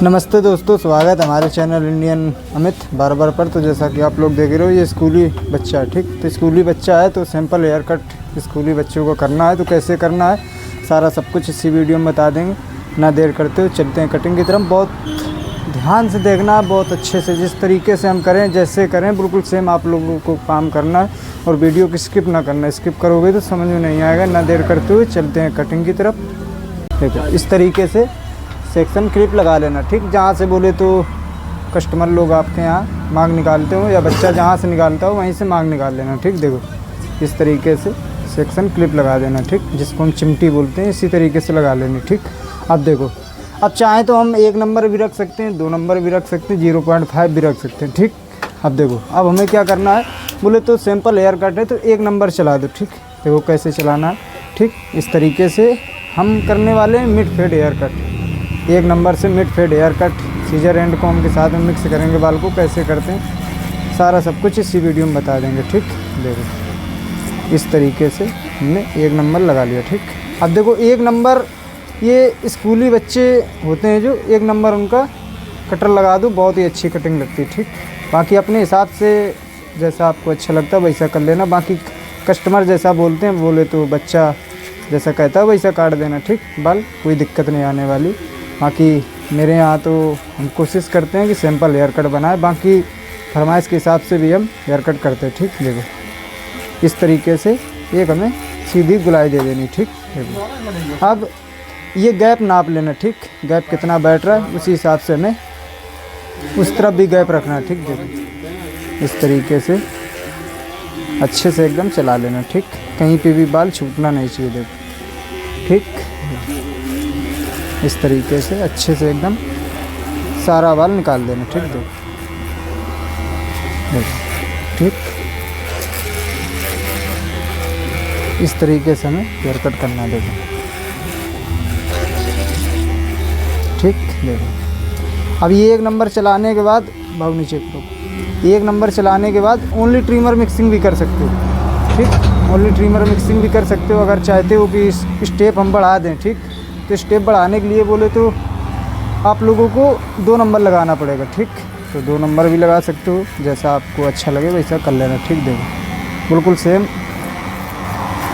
नमस्ते दोस्तों, स्वागत है हमारे चैनल इंडियन अमित बार्बर पर। तो जैसा कि आप लोग देख रहे हो, ये स्कूली बच्चा है, ठीक। तो स्कूली बच्चा है तो सिंपल हेयर कट स्कूली बच्चों को करना है। तो कैसे करना है सारा सब कुछ इसी वीडियो में बता देंगे। ना देर करते हुए चलते हैं कटिंग की तरफ। बहुत ध्यान से देखना है, बहुत अच्छे से, जिस तरीके से हम करें जैसे करें बिल्कुल सेम आप लोगों को काम करना है। और वीडियो को स्किप ना करना, स्किप करोगे तो समझ में नहीं आएगा। ना देर करते हुए चलते हैं कटिंग की तरफ। देखो इस तरीके से सेक्शन क्लिप लगा लेना, ठीक। जहाँ से बोले तो कस्टमर लोग आपके यहाँ मांग निकालते हो या बच्चा जहाँ से निकालता हो वहीं से मांग निकाल लेना, ठीक। देखो इस तरीके से सेक्शन क्लिप लगा देना, ठीक, जिसको हम चिमटी बोलते हैं। इसी तरीके से लगा लेनी, ठीक। अब देखो, अब चाहें तो हम 1 नंबर भी रख सकते हैं, 2 नंबर भी रख सकते हैं, 0.5 भी रख सकते हैं, ठीक। अब देखो, अब हमें क्या करना है, बोले तो सिंपल हेयर कट है तो 1 नंबर चला दो, ठीक। देखो कैसे चलाना है, ठीक। इस तरीके से हम करने वाले हैं mid fade haircut. 1 number से mid fade haircut, scissor and comb के साथ में मिक्स करेंगे बाल को। कैसे करते हैं सारा सब कुछ इसी वीडियो में बता देंगे, ठीक। देखो इस तरीके से हमने 1 नंबर लगा लिया, ठीक। अब देखो 1 नंबर, ये स्कूली बच्चे होते हैं जो 1 नंबर उनका कटर लगा दो, बहुत ही अच्छी कटिंग लगती है, ठीक। बाकी अपने हिसाब से जैसा आपको अच्छा लगता है वैसा कर लेना। बाकी कस्टमर जैसा बोलते हैं, बोले तो बच्चा जैसा कहता है वैसा काट देना, ठीक। बाल कोई दिक्कत नहीं आने वाली। बाकी मेरे यहाँ तो हम कोशिश करते हैं कि सिंपल हेयर कट बनाए, बाकी फरमाइश के हिसाब से भी हम हेयर कट करते हैं, ठीक। देखो इस तरीके से एक हमें सीधी गुलाई दे देनी, ठीक। देखो अब ये गैप नाप लेना, ठीक। गैप कितना बैठ रहा है उसी हिसाब से हमें उस तरफ भी गैप रखना है, ठीक। देखो इस तरीके से अच्छे से एकदम चला लेना, ठीक। कहीं पे भी बाल छूटना नहीं चाहिए, देखो, ठीक। इस तरीके से अच्छे से एकदम सारा बाल निकाल देना, ठीक। देखो ठीक, इस तरीके से हमें हेयर कट करना है, देखो, ठीक। देखो अब ये 1 नंबर चलाने के बाद भाव नीचे करो। 1 नंबर चलाने के बाद ओनली ट्रिमर मिक्सिंग भी कर सकते हो, ठीक। ओनली ट्रिमर मिक्सिंग भी कर सकते हो अगर चाहते हो कि स्टेप हम बढ़ा दें, ठीक। तो स्टेप बढ़ाने के लिए बोले तो आप लोगों को 2 नंबर लगाना पड़ेगा, ठीक। तो 2 नंबर भी लगा सकते हो, जैसा आपको अच्छा लगे वैसा कर लेना, ठीक। देखो बिल्कुल सेम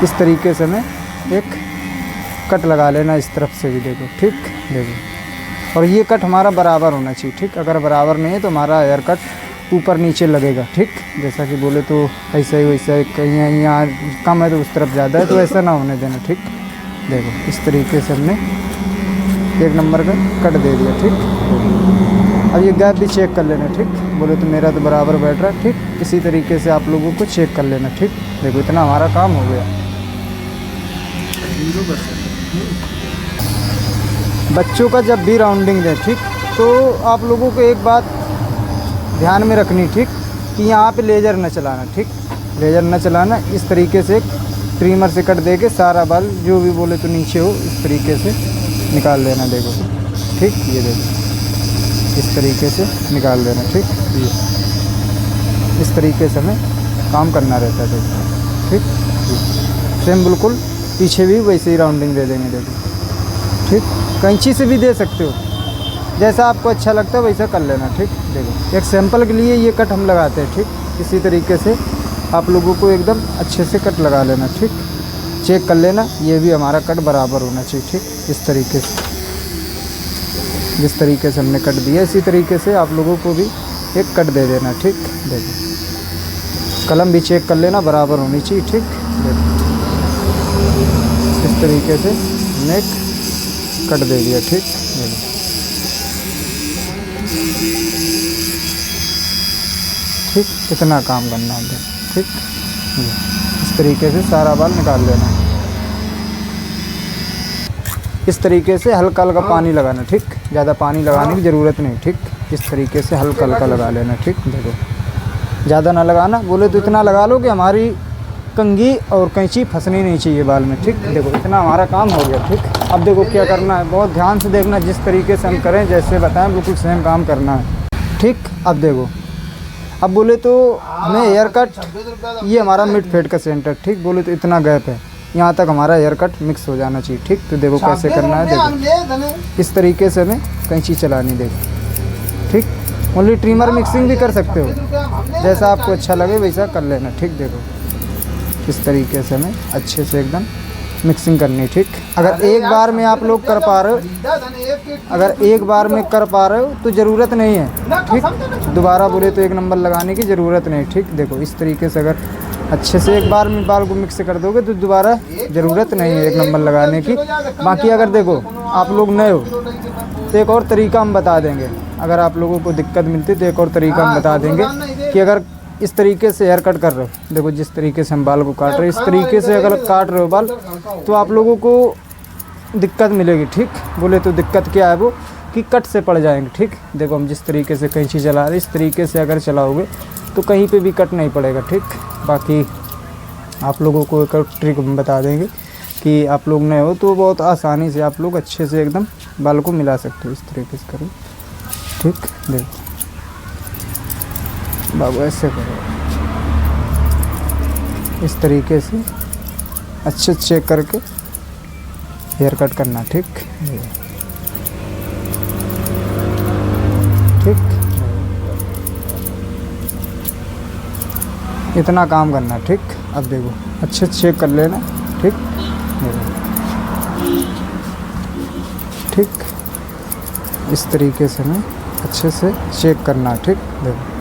इस तरीके से हमें एक कट लगा लेना इस तरफ से भी, देखो, ठीक। देखो और ये कट हमारा बराबर होना चाहिए, ठीक। अगर बराबर नहीं है तो हमारा हेयर कट ऊपर नीचे लगेगा, ठीक। जैसा कि बोले तो ऐसा ही वैसा ही, कहीं यहाँ कम है तो उस तरफ ज़्यादा है, तो ऐसा ना होने देना, ठीक। देखो इस तरीके से हमने 1 नंबर का कट दे दिया, ठीक। अब ये गैप भी चेक कर लेना, ठीक। बोले तो मेरा तो बराबर बैठ रहा है, ठीक। इसी तरीके से आप लोगों को चेक कर लेना, ठीक। देखो इतना हमारा काम हो गया। बच्चों का जब भी राउंडिंग दें, ठीक, तो आप लोगों को एक बात ध्यान में रखनी, ठीक, कि यहाँ पे लेज़र न चलाना, ठीक। लेज़र न चलाना, इस तरीके से ट्रिमर से कट दे के सारा बाल जो भी बोले तो नीचे हो इस तरीके से निकाल लेना, देखो, ठीक। ये देखो इस तरीके से निकाल देना, ठीक। ये इस तरीके से हमें काम करना रहता है, देखो, ठीक। सेम बिल्कुल पीछे भी वैसे ही राउंडिंग दे देंगे, देखो, ठीक। कैंची से भी दे सकते हो, जैसा आपको अच्छा लगता है वैसा कर लेना, ठीक। देखो एक सैंपल के लिए ये कट हम लगाते हैं, ठीक। इसी तरीके से आप लोगों को एकदम अच्छे से कट लगा लेना, ठीक। चेक कर लेना ये भी हमारा कट बराबर होना चाहिए, ठीक। इस तरीके से जिस तरीके से हमने कट दिया इसी तरीके से आप लोगों को भी एक कट दे देना, ठीक। देखो कलम भी चेक कर लेना बराबर होनी चाहिए, ठीक। देखो इस तरीके से हमने एक कट दे दिया, ठीक। देखो ठीक, कितना काम करना है, ठीक। इस तरीके से सारा बाल निकाल लेना। इस तरीके से हल्का हल्का पानी लगाना, ठीक। ज़्यादा पानी लगाने की ज़रूरत नहीं, ठीक। इस तरीके से हल्का हल्का लगा लेना, ठीक। देखो ज़्यादा ना लगाना, बोले तो इतना लगा लो कि हमारी कंघी और कैंची फंसनी नहीं चाहिए बाल में, ठीक। देखो इतना हमारा काम हो गया, ठीक। अब देखो क्या करना है, बहुत ध्यान से देखना, जिस तरीके से हम करें जैसे बताएं बिल्कुल सेम काम करना है, ठीक। अब देखो, अब बोले तो हमें हेयर कट, ये हमारा मिड फेड का सेंटर, ठीक। बोले तो इतना गैप है, यहाँ तक हमारा हेयर कट मिक्स हो जाना चाहिए। ठीक, तो देखो कैसे करना है। देखो इस तरीके से हमें कैंची चलानी, देखो। ठीक, ओनली ट्रिमर मिक्सिंग भी कर सकते हो, जैसा आपको अच्छा लगे वैसा कर लेना। ठीक, देखो इस तरीके से हमें अच्छे से एकदम मिक्सिंग करनी। ठीक, अगर एक बार में आप लोग कर पा रहे हो, अगर एक बार में कर पा रहे हो तो ज़रूरत नहीं है। ठीक, दोबारा बोले तो 1 नंबर लगाने की ज़रूरत नहीं। ठीक, देखो इस तरीके से अगर अच्छे से एक बार में बाल को मिक्स कर दोगे तो दोबारा ज़रूरत नहीं है 1 नंबर लगाने की। बाकी अगर देखो आप लोग नए हो तो एक और तरीका हम बता देंगे। अगर आप लोगों को दिक्कत मिलती है तो एक और तरीका हम बता देंगे कि अगर इस तरीके से हेयर कट कर रहे हो, देखो जिस तरीके से हम बाल को काट रहे हैं, इस तरीके से अगर काट रहे हो बाल तो आप लोगों को दिक्कत मिलेगी। ठीक, बोले तो दिक्कत क्या है वो कि कट से पड़ जाएंगे। ठीक, देखो हम जिस तरीके से कैंची चला रहे हैं इस तरीके से अगर चलाओगे तो कहीं पे भी कट नहीं पड़ेगा। ठीक, बाकी आप लोगों को एक ट्रिक हम बता देंगे कि आप लोग नए हो तो बहुत आसानी से आप लोग अच्छे से एकदम बाल को मिला सकते हो। इस तरीके से करो। ठीक, देखो बाबू ऐसे करो, इस तरीके से अच्छे से चेक करके हेयर कट करना। ठीक, ठीक, इतना काम करना। ठीक, अब देखो अच्छे से चेक कर लेना। ठीक, ठीक, इस तरीके से हमें अच्छे से चेक करना। ठीक, देखो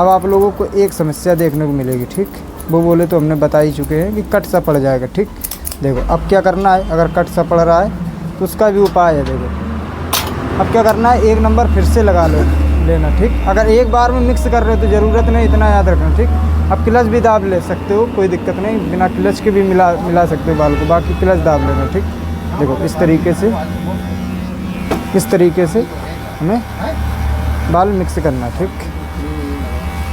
अब आप लोगों को एक समस्या देखने को मिलेगी। ठीक, वो बोले तो हमने बता ही चुके हैं कि कट सा पड़ जाएगा। ठीक, देखो अब क्या करना है, अगर कट सा पड़ रहा है तो उसका भी उपाय है। देखो अब क्या करना है, 1 नंबर फिर से लगा लेना। ठीक, अगर एक बार में मिक्स कर रहे हो तो ज़रूरत नहीं, इतना याद रखना। ठीक, अब क्लच भी दाब ले सकते हो, कोई दिक्कत नहीं, बिना क्लच के भी मिला सकते हो बाल को, बाकी क्लच दाब लेना। ठीक, देखो इस तरीके से हमें बाल मिक्स करना। ठीक,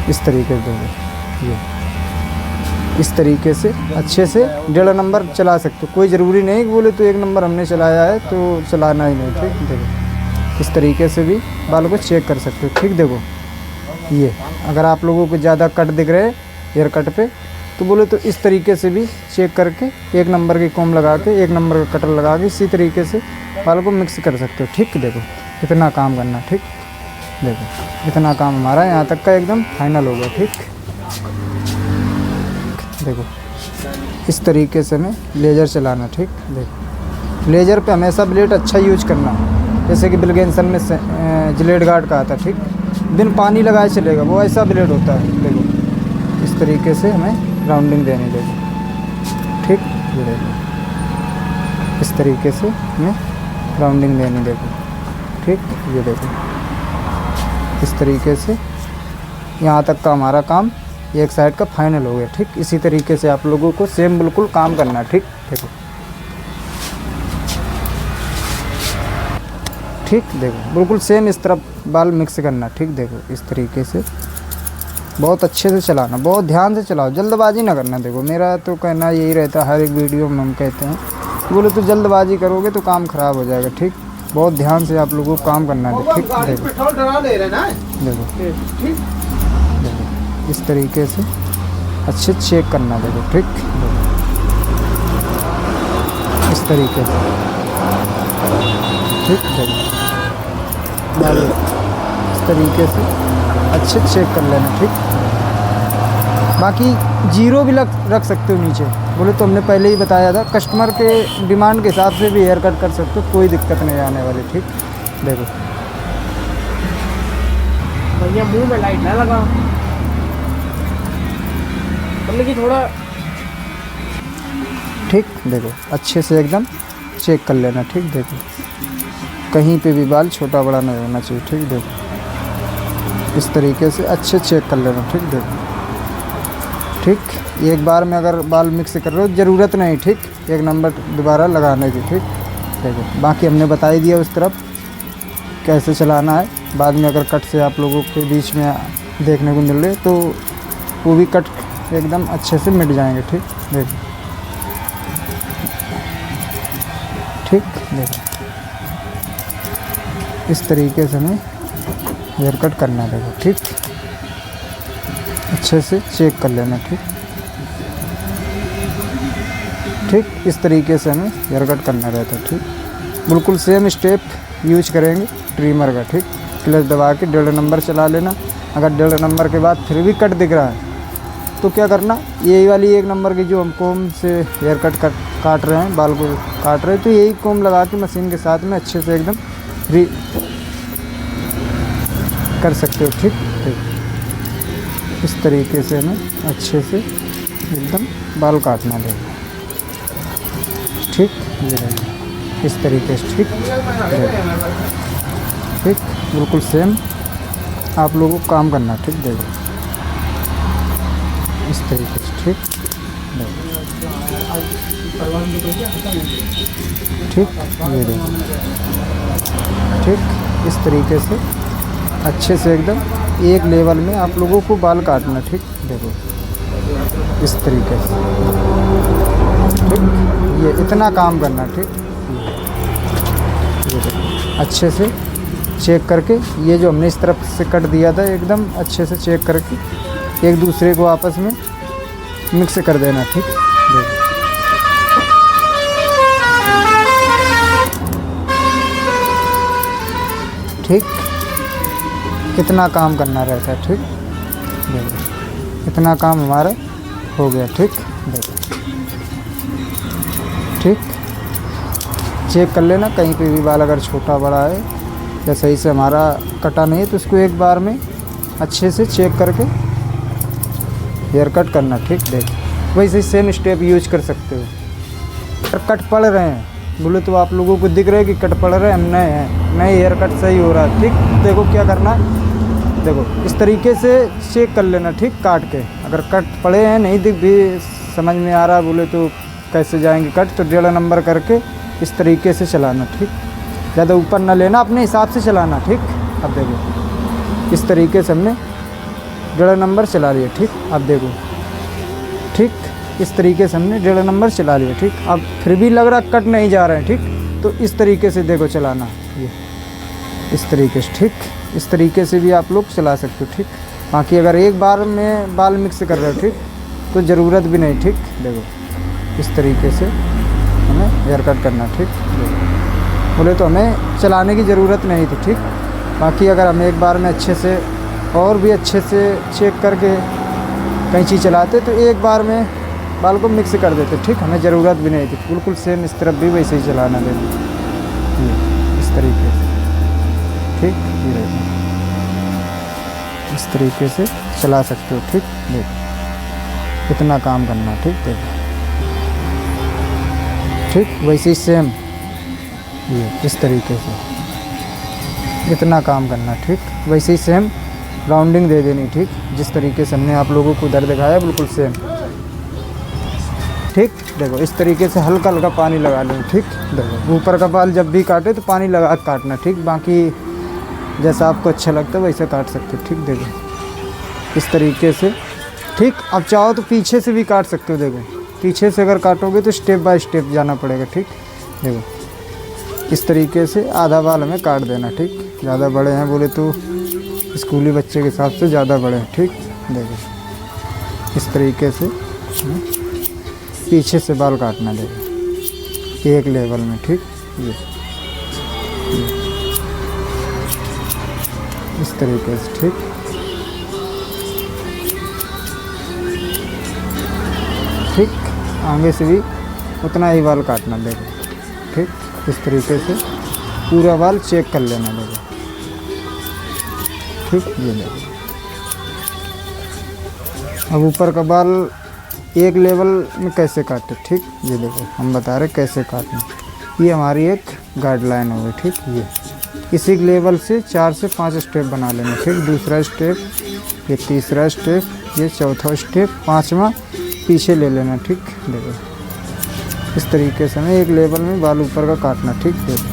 इस तरीके से ये इस तरीके से अच्छे से 1.5 नंबर चला सकते हो। कोई ज़रूरी नहीं कि बोले तो 1 नंबर हमने चलाया है तो चलाना ही नहीं। ठीक, देखो इस तरीके से भी बाल को चेक कर सकते हो। ठीक, देखो ये अगर आप लोगों को ज़्यादा कट दिख रहे हैं हेयर कट पे तो बोले तो इस तरीके से भी चेक करके 1 नंबर की कॉम लगा के 1 नंबर का कटर लगा के इसी तरीके से बाल को मिक्स कर सकते हो। ठीक, देखो इतना काम करना। ठीक, देखो इतना काम हमारा यहाँ तक का एकदम फाइनल होगा। ठीक, देखो इस तरीके से हमें लेज़र चलाना। ठीक, देखो लेज़र पे हमेशा ब्लेड अच्छा यूज करना, जैसे कि बिलगेंसन में जिलेट गार्ड का आता। ठीक, बिन पानी लगाए चलेगा, वो ऐसा ब्लेड होता है। देखो इस तरीके से हमें राउंडिंग देनी। देखो ठीक, ये देखो इस तरीके से हमें राउंडिंग देनी। देखो ठीक, ये देखो इस तरीके से यहाँ तक का हमारा काम एक साइड का फाइनल हो गया। ठीक, इसी तरीके से आप लोगों को सेम बिल्कुल काम करना है। ठीक, देखो ठीक, देखो बिल्कुल सेम इस तरफ बाल मिक्स करना। ठीक, देखो इस तरीके से बहुत अच्छे से चलाना, बहुत ध्यान से चलाओ, जल्दबाजी ना करना। देखो मेरा तो कहना यही रहता है, हर एक वीडियो में हम कहते हैं, बोले तो जल्दबाजी करोगे तो काम ख़राब हो जाएगा। ठीक, बहुत ध्यान से आप लोगों को काम करना है। ठीक, देखो देखो इस तरीके से अच्छे चेक करना। देखो ठीक, देखो इस तरीके से ठीक, देखो इस तरीके से अच्छे चेक कर लेना। ठीक, बाकी जीरो भी रख सकते हो नीचे, बोले तो हमने पहले ही बताया था, कस्टमर के डिमांड के हिसाब से भी हेयर कट कर सकते हो, कोई दिक्कत नहीं आने वाली। ठीक, देखो भैया मुंह में लाइट ना लगा, मतलब कि थोड़ा ठीक, देखो अच्छे से एकदम चेक कर लेना। ठीक, देखो कहीं पे भी बाल छोटा बड़ा नहीं होना चाहिए। ठीक, देखो इस तरीके से अच्छे चेक कर लेना। ठीक, देखो ठीक, एक बार में अगर बाल मिक्स कर रहे हो ज़रूरत नहीं। ठीक, एक नंबर दोबारा लगाने की। ठीक, देखो बाकी हमने बता ही दिया उस तरफ कैसे चलाना है। बाद में अगर कट से आप लोगों के बीच में देखने को मिल रहे तो वो भी कट एकदम अच्छे से मिट जाएंगे। ठीक, देखो ठीक, देखो इस तरीके से हमें हेयर कट करना है। देखो ठीक, अच्छे से चेक कर लेना। ठीक ठीक। इस तरीके से हमें हेयर कट करना रहता है, ठीक। बिल्कुल सेम स्टेप यूज करेंगे ट्रिमर का, ठीक। क्लच दबा के 1.5 नंबर चला लेना। अगर 1.5 नंबर के बाद फिर भी कट दिख रहा है तो क्या करना, यही वाली 1 नंबर की जो हम कोम से हेयर कट काट रहे हैं, बाल को काट रहे हैं, तो यही कोम लगा के मशीन के साथ में अच्छे से एकदम फ्री कर सकते हो, ठीक। इस तरीके से हमें अच्छे से एकदम बाल काटना देगा, ठीक। ये देखो इस तरीके से, ठीक। ठीक, बिल्कुल सेम आप लोगों को काम करना, ठीक। देखो इस तरीके से, ठीक। ठीक, ये देखो, ठीक। इस तरीके से अच्छे से एकदम एक लेवल में आप लोगों को बाल काटना, ठीक। देखो इस तरीके से, ठीक। ये इतना काम करना, ठीक। ये देखो अच्छे से चेक करके, ये जो हमने इस तरफ से कट दिया था एकदम अच्छे से चेक करके एक दूसरे को आपस में मिक्स कर देना, ठीक। देखो ठीक, कितना काम करना रहता है, ठीक। देखो इतना काम हमारा हो गया, ठीक। देखो ठीक, चेक कर लेना कहीं पे भी बाल अगर छोटा बड़ा है या सही से हमारा कटा नहीं है तो इसको एक बार में अच्छे से चेक करके हेयर कट करना, ठीक। देखो वैसे ही सेम स्टेप यूज कर सकते हो। अगर कट पड़ रहे हैं बोले तो आप लोगों को दिख रहा है कि कट पड़ रहे हैं, हम नए हैं, नए हेयर कट सही हो रहा है, ठीक। देखो क्या करना है, देखो इस तरीके से चेक कर लेना, ठीक। काट के अगर कट पड़े हैं नहीं दिख भी समझ में आ रहा बोले तो कैसे जाएंगे कट, तो 1.5 नंबर करके इस तरीके से चलाना, ठीक। ज़्यादा ऊपर ना लेना, अपने हिसाब से चलाना, ठीक। अब देखो इस तरीके से हमने 1.5 नंबर चला लिया, ठीक। अब देखो ठीक, इस तरीके से हमने 1.5 नंबर चला लिया, ठीक। अब फिर भी लग रहा कट नहीं जा रहे हैं, ठीक। तो इस तरीके से देखो चलाना, ये इस तरीके से, ठीक। इस तरीके से भी आप लोग चला सकते हो, ठीक। बाकी अगर एक बार में बाल मिक्स कर रहे हो, ठीक, तो ज़रूरत भी नहीं, ठीक। देखो इस तरीके से हमें हेयर कट करना, ठीक। बोले तो हमें चलाने की ज़रूरत नहीं थी, ठीक। बाकी अगर हम एक बार में अच्छे से और भी अच्छे से चेक करके कैंची चलाते तो एक बार में बाल को मिक्स कर देते, ठीक। हमें ज़रूरत भी नहीं थी। बिल्कुल सेम इस तरफ भी वैसे ही चलाना देना, इस तरीके से, ठीक। ये देखो इस तरीके से चला सकते हो, ठीक। देखो इतना काम करना, ठीक। देखो ठीक, वैसे ही सेम ये इस तरीके से इतना काम करना, ठीक। वैसे ही सेम राउंडिंग दे देनी, ठीक। जिस तरीके से हमने आप लोगों को उधर दिखाया बिल्कुल सेम, ठीक। देखो इस तरीके से हल्का हल्का पानी लगा लें, ठीक। देखो ऊपर का बाल जब भी काटे तो पानी लगा काटना, ठीक। बाकी जैसा आपको अच्छा लगता है वैसे काट सकते हो, ठीक। देखो इस तरीके से, ठीक। अब चाहो तो पीछे से भी काट सकते हो। देखो पीछे से अगर काटोगे तो स्टेप बाय स्टेप जाना पड़ेगा, ठीक। देखो इस तरीके से आधा बाल हमें काट देना, ठीक। ज़्यादा बड़े हैं बोले तो स्कूली बच्चे के हिसाब से ज़्यादा बड़े हैं, ठीक। देखो इस तरीके से पीछे से बाल काटना, देखो एक लेवल में, ठीक। ये इस तरीके से, ठीक। ठीक, आगे से भी उतना ही बाल काटना, देखो ठीक। इस तरीके से पूरा बाल चेक कर लेना, देखो ठीक। ये देखो अब ऊपर का बाल एक लेवल में कैसे काटे, ठीक। ये देखो हम बता रहे कैसे काटना, ये हमारी एक गाइडलाइन हो गई, ठीक। ये इसी लेवल से 4 से 5 स्टेप बना लेना, ठीक। दूसरा स्टेप, ये तीसरा स्टेप, ये चौथा स्टेप, 5वां पीछे ले लेना, ठीक। देखो इस तरीके से हमें एक लेवल में बाल ऊपर का काटना, ठीक। देखो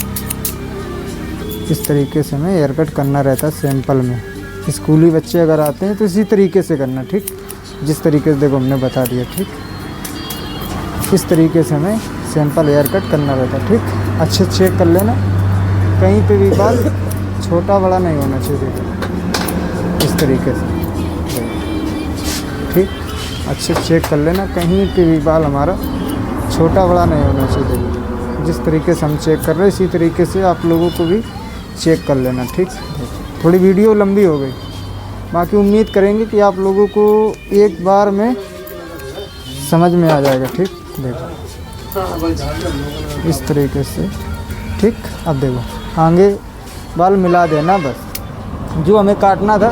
इस तरीके से हमें हेयर कट करना रहता है सैंपल में। स्कूली बच्चे अगर आते हैं तो इसी तरीके से करना, ठीक। जिस तरीके से देखो हमने बता दिया, ठीक। इस तरीके से हमें सैंपल हेयर कट करना रहता है, ठीक। अच्छे चेक कर लेना कहीं पे भी बाल छोटा बड़ा नहीं होना चाहिए, देखो इस तरीके से, ठीक। अच्छे चेक कर लेना कहीं पे भी बाल हमारा छोटा बड़ा नहीं होना चाहिए। जिस तरीके से हम चेक कर रहे हैं इसी तरीके से आप लोगों को भी चेक कर लेना, ठीक। थोड़ी वीडियो लंबी हो गई, बाकी उम्मीद करेंगे कि आप लोगों को एक बार में समझ में आ जाएगा, ठीक। देखो इस तरीके से, ठीक। अब देखो आगे बाल मिला देना बस। जो हमें काटना था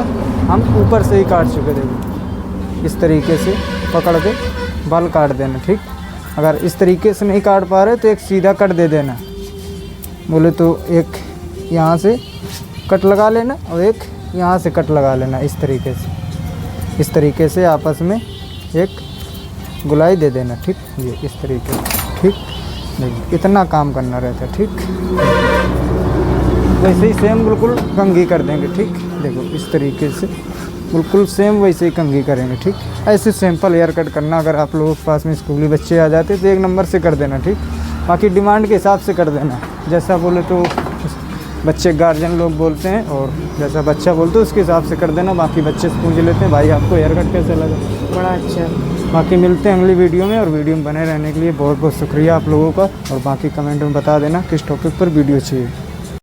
हम ऊपर से ही काट चुके। देखो इस तरीके से पकड़ के बाल काट देना, ठीक। अगर इस तरीके से नहीं काट पा रहे तो एक सीधा कट दे देना, बोले तो एक यहाँ से कट लगा लेना और एक यहाँ से कट लगा लेना। इस तरीके से आपस में एक गुलाई दे देना, ठीक। ये इस तरीके से, ठीक। देखिए इतना काम करना रहता है, ठीक। वैसे ही सेम बिल्कुल कंघी कर देंगे, ठीक। देखो इस तरीके से बिल्कुल सेम वैसे ही कंघी करेंगे, ठीक। ऐसे सिंपल हेयर कट करना। अगर आप लोगों के पास में स्कूली बच्चे आ जाते तो एक नंबर से कर देना, ठीक। बाकी डिमांड के हिसाब से कर देना, जैसा बोले तो बच्चे गार्जियन लोग बोलते हैं और जैसा बच्चा बोलते हैं उसके हिसाब से कर देना। बाकी बच्चे से पूछ लेते हैं भाई आपको हेयर कट कैसा लगा। बड़ा अच्छा है। बाकी मिलते हैं अगली वीडियो में, और वीडियो में बने रहने के लिए बहुत बहुत शुक्रिया आप लोगों का। और बाकी कमेंट में बता देना किस टॉपिक पर वीडियो चाहिए।